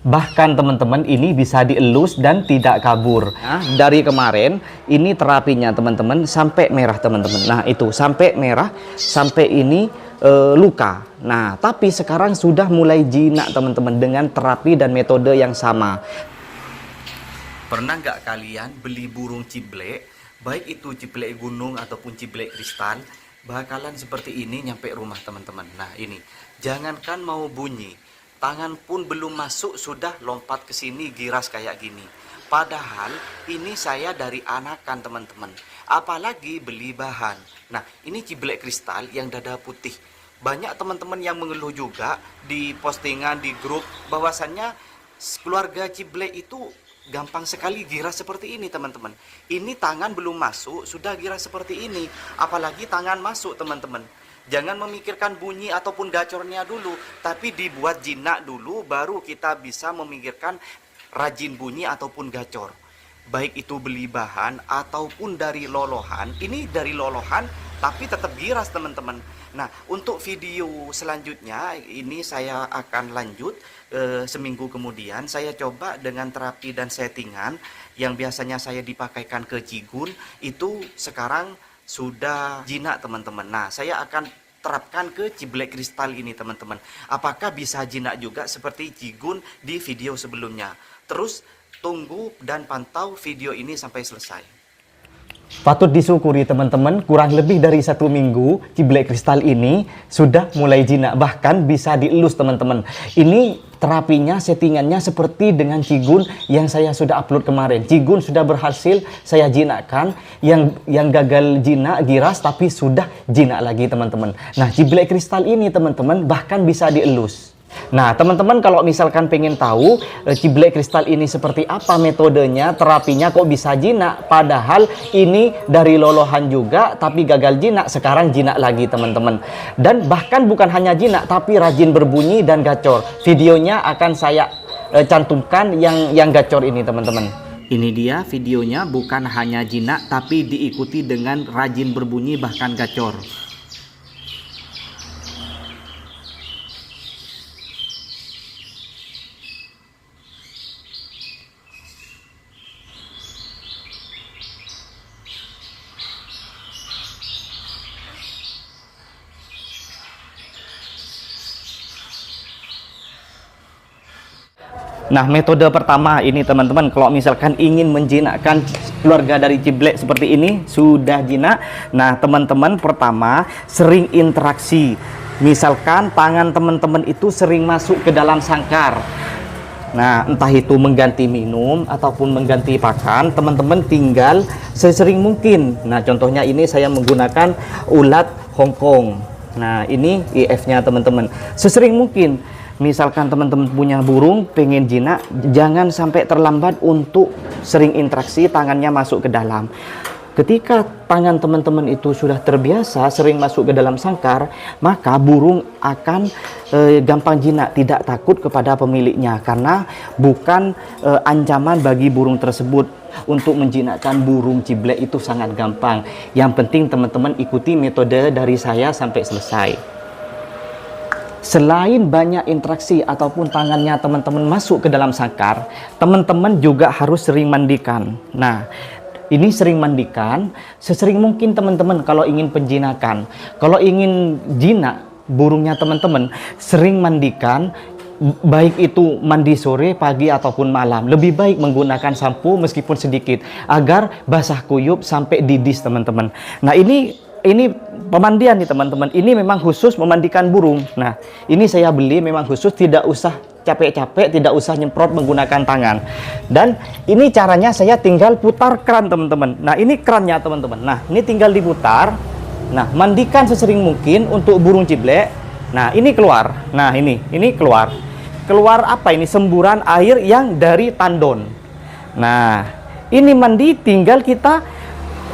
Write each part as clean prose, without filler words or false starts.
Bahkan teman-teman ini bisa dielus dan tidak kabur. Nah, dari kemarin ini terapinya teman-teman sampai merah teman-teman. Nah itu sampai merah, sampai ini luka. Nah tapi sekarang sudah mulai jinak teman-teman dengan terapi dan metode yang sama. Pernah nggak kalian beli burung ciblek, baik itu ciblek gunung ataupun ciblek kristal, bakalan seperti ini nyampe rumah teman-teman. Nah ini, jangankan mau bunyi, tangan pun belum masuk sudah lompat ke sini giras kayak gini. Padahal ini saya dari anakan teman-teman, apalagi beli bahan. Nah ini ciblek kristal yang dada putih. Banyak teman-teman yang mengeluh juga di postingan di grup bahwasannya keluarga ciblek itu gampang sekali giras seperti ini teman-teman. Ini tangan belum masuk sudah giras seperti ini, apalagi tangan masuk teman-teman. Jangan memikirkan bunyi ataupun gacornya dulu, tapi dibuat jinak dulu baru kita bisa memikirkan rajin bunyi ataupun gacor. Baik itu beli bahan ataupun dari lolohan. Ini dari lolohan tapi tetap giras teman-teman. Nah untuk video selanjutnya ini saya akan lanjut seminggu kemudian. Saya coba dengan terapi dan settingan yang biasanya saya dipakaikan ke Cigun, itu sekarang sudah jinak teman-teman. Nah saya akan terapkan ke ciblek kristal ini teman-teman. Apakah bisa jinak juga seperti Cigun di video sebelumnya? Terus tunggu dan pantau video ini sampai selesai. Patut disyukuri teman-teman, kurang lebih dari 1 minggu ciblek kristal ini sudah mulai jinak, bahkan bisa dielus teman-teman. Ini terapinya, settingannya seperti dengan Cigun yang saya sudah upload kemarin. Cigun sudah berhasil saya jinakkan, yang gagal jinak giras tapi sudah jinak lagi teman-teman. Nah ciblek kristal ini teman-teman bahkan bisa dielus. Nah teman-teman kalau misalkan pengen tahu ciblek kristal ini seperti apa metodenya, terapinya kok bisa jinak, padahal ini dari lolohan juga tapi gagal jinak, sekarang jinak lagi teman-teman. Dan bahkan bukan hanya jinak tapi rajin berbunyi dan gacor. Videonya akan saya cantumkan yang gacor ini teman-teman. Ini dia videonya, bukan hanya jinak tapi diikuti dengan rajin berbunyi bahkan gacor. Nah metode pertama ini teman-teman, kalau misalkan ingin menjinakkan keluarga dari ciblek seperti ini sudah jinak. Nah teman-teman pertama sering interaksi, misalkan tangan teman-teman itu sering masuk ke dalam sangkar. Nah entah itu mengganti minum ataupun mengganti pakan, teman-teman tinggal sesering mungkin. Nah contohnya ini saya menggunakan ulat Hongkong. Nah ini IF-nya teman-teman, sesering mungkin. Misalkan teman-teman punya burung pengen jinak, jangan sampai terlambat untuk sering interaksi tangannya masuk ke dalam. Ketika tangan teman-teman itu sudah terbiasa sering masuk ke dalam sangkar, maka burung akan gampang jinak, tidak takut kepada pemiliknya, karena bukan ancaman bagi burung tersebut. Untuk menjinakkan burung ciblek itu sangat gampang. Yang penting teman-teman ikuti metode dari saya sampai selesai. Selain banyak interaksi ataupun tangannya teman-teman masuk ke dalam sangkar, teman-teman juga harus sering mandikan. Nah, ini sering mandikan, sesering mungkin teman-teman kalau ingin penjinakan. Kalau ingin jinak burungnya teman-teman, sering mandikan, baik itu mandi sore, pagi ataupun malam. Lebih baik menggunakan sampo meskipun sedikit, agar basah kuyup sampai didis teman-teman. Nah ini pemandian nih teman-teman, ini memang khusus memandikan burung. Nah ini saya beli memang khusus, tidak usah capek-capek, tidak usah nyemprot menggunakan tangan. Dan ini caranya saya tinggal putar keran teman-teman. Nah ini kerannya teman-teman, nah ini tinggal diputar. Nah mandikan sesering mungkin untuk burung ciblek. Nah ini keluar, nah ini keluar apa ini, semburan air yang dari tandon. Nah ini mandi tinggal kita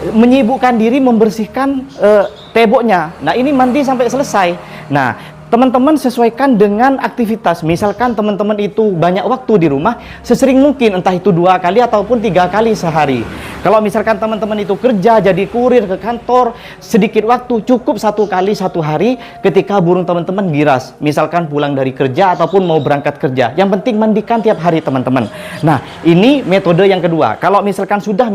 menyibukkan diri membersihkan teboknya. Nah ini mandi sampai selesai. Nah teman-teman sesuaikan dengan aktivitas. Misalkan teman-teman itu banyak waktu di rumah, sesering mungkin entah itu 2 kali ataupun 3 kali sehari. Kalau misalkan teman-teman itu kerja jadi kurir ke kantor, sedikit waktu, cukup 1 kali 1 hari ketika burung teman-teman giras. Misalkan pulang dari kerja ataupun mau berangkat kerja. Yang penting mandikan tiap hari teman-teman. Nah, ini metode yang kedua. Kalau misalkan sudah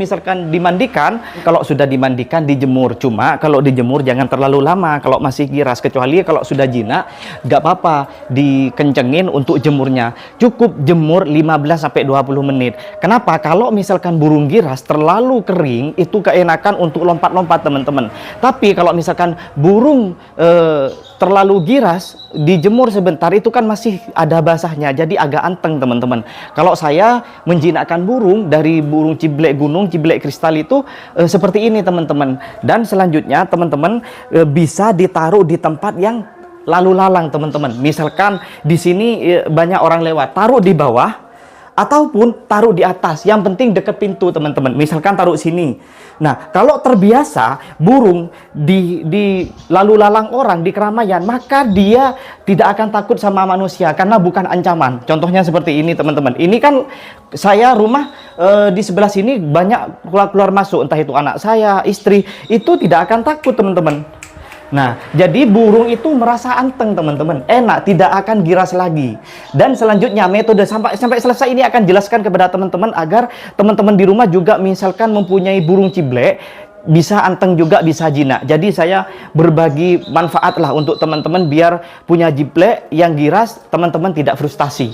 dimandikan, kalau sudah dimandikan dijemur. Cuma kalau dijemur jangan terlalu lama kalau masih giras. Kecuali kalau sudah jinak, nggak apa-apa dikencengin untuk jemurnya. Cukup jemur 15-20 menit. Kenapa? Kalau misalkan burung giras terlalu kering, itu keenakan untuk lompat-lompat teman-teman. Tapi kalau misalkan burung terlalu giras, dijemur sebentar itu kan masih ada basahnya, jadi agak anteng teman-teman. Kalau saya menjinakkan burung dari burung ciblek gunung, ciblek kristal itu seperti ini teman-teman. Dan selanjutnya teman-teman bisa ditaruh di tempat yang lalu lalang teman-teman. Misalkan di sini banyak orang lewat, taruh di bawah ataupun taruh di atas. Yang penting dekat pintu teman-teman. Misalkan taruh sini. Nah, kalau terbiasa burung di lalu lalang orang di keramaian, maka dia tidak akan takut sama manusia karena bukan ancaman. Contohnya seperti ini teman-teman. Ini kan saya rumah di sebelah sini banyak keluar masuk, entah itu anak saya, istri, itu tidak akan takut teman-teman. Nah, jadi burung itu merasa anteng teman-teman, enak, tidak akan giras lagi. Dan selanjutnya metode sampai selesai ini akan jelaskan kepada teman-teman agar teman-teman di rumah juga misalkan mempunyai burung ciblek, bisa anteng juga, bisa jinak. Jadi saya berbagi manfaat lah untuk teman-teman biar punya ciblek yang giras, teman-teman tidak frustasi.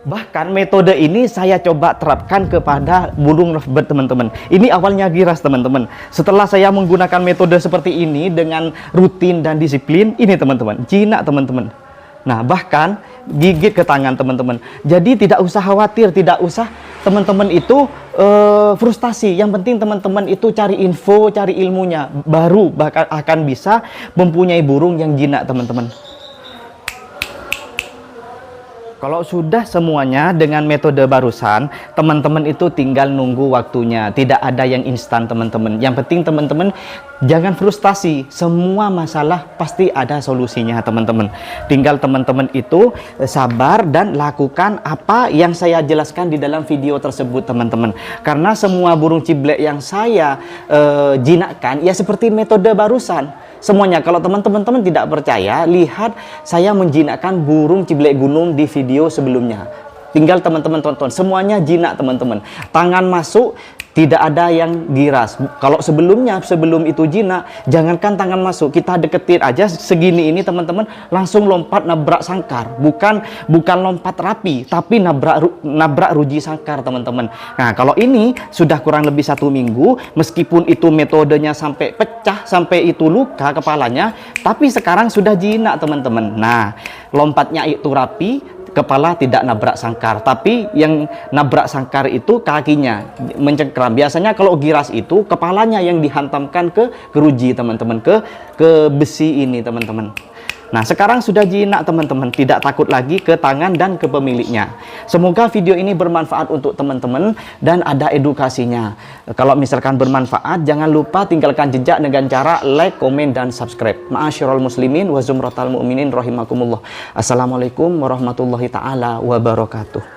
Bahkan metode ini saya coba terapkan kepada burung lovebird teman-teman. Ini awalnya giras teman-teman. Setelah saya menggunakan metode seperti ini dengan rutin dan disiplin, ini teman-teman, jinak teman-teman. Nah, bahkan gigit ke tangan teman-teman. Jadi tidak usah khawatir, tidak usah teman-teman itu frustasi. Yang penting teman-teman itu cari info, cari ilmunya, baru bakal akan bisa mempunyai burung yang jinak teman-teman. Kalau sudah semuanya dengan metode barusan, teman-teman itu tinggal nunggu waktunya. Tidak ada yang instan teman-teman. Yang penting teman-teman jangan frustasi. Semua masalah pasti ada solusinya teman-teman. Tinggal teman-teman itu sabar dan lakukan apa yang saya jelaskan di dalam video tersebut teman-teman. Karena semua burung ciblek yang saya jinakkan ya seperti metode barusan. Semuanya, kalau teman-teman tidak percaya, lihat saya menjinakkan burung ciblek gunung di video sebelumnya. Tinggal teman-teman tonton, semuanya jinak teman-teman. Tangan masuk, tidak ada yang giras. Kalau sebelum itu jinak, jangankan tangan masuk, kita deketin aja segini ini teman-teman, langsung lompat nabrak sangkar. Bukan lompat rapi, tapi nabrak ruji sangkar teman-teman. Nah, kalau ini sudah kurang lebih 1 minggu, meskipun itu metodenya sampai pecah, sampai itu luka kepalanya, tapi sekarang sudah jinak teman-teman. Nah, lompatnya itu rapi, kepala tidak nabrak sangkar, tapi yang nabrak sangkar itu kakinya mencengkram. Biasanya kalau giras itu kepalanya yang dihantamkan ke keruji teman-teman, ke besi ini teman-teman. Nah, sekarang sudah jinak teman-teman, tidak takut lagi ke tangan dan ke pemiliknya. Semoga video ini bermanfaat untuk teman-teman dan ada edukasinya. Kalau misalkan bermanfaat, jangan lupa tinggalkan jejak dengan cara like, komen, dan subscribe. Ma'asyiral muslimin wa zumratal mu'minin rahimakumullah. Assalamualaikum warahmatullahi taala wabarakatuh.